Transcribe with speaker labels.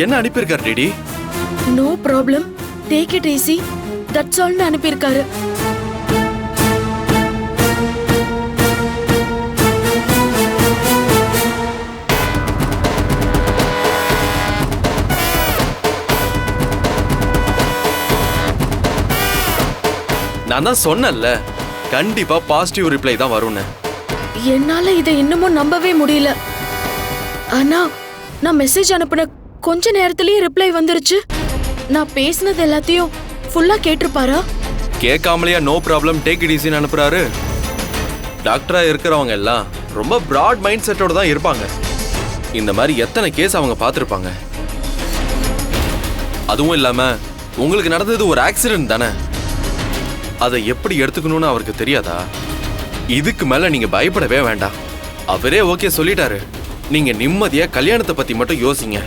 Speaker 1: என்ன அனுப்பியிருக்காரு DD?
Speaker 2: No problem, take it easy, that's ஆல்னு அனுப்பியிருக்காரு.
Speaker 1: நான் தான் சொன்னேன்ல, கண்டிப்பா பாசிட்டிவ் ரிப்ளை தான் வரும்னு.
Speaker 2: என்னால இதை இன்னமும் நம்பவே முடியல. ஆனா நான் மெசேஜ் அனுப்பின கொஞ்ச நேரத்திலேயே ரிப்ளை வந்துருச்சு. நான் பேசினது எல்லாத்தையும் ஃபுல்லா கேட்டிருப்பாரா?
Speaker 1: கேட்காமலையா நோ ப்ராப்ளம் டேக் இட் ஈஸின்னு அனுப்புறாரு? டாக்டரா இருக்கிறவங்க எல்லாம் ரொம்ப பிராட் மைண்ட் செட்டோட தான் இருப்பாங்க. இந்த மாதிரி எத்தனை கேஸ் அவங்க பார்த்துருப்பாங்க. அதுவும் இல்லாம உங்களுக்கு நடந்தது ஒரு ஆக்சிடென்ட் தானே, அதை எப்படி எடுத்துக்கணும்னு அவருக்கு தெரியாதா? இதுக்கு மேல நீங்க பயப்படவே வேண்டாம். அவரே ஓகே சொல்லிட்டாரு. நீங்க நிம்மதியா கல்யாணத்தை பத்தி மட்டும் யோசிங்க.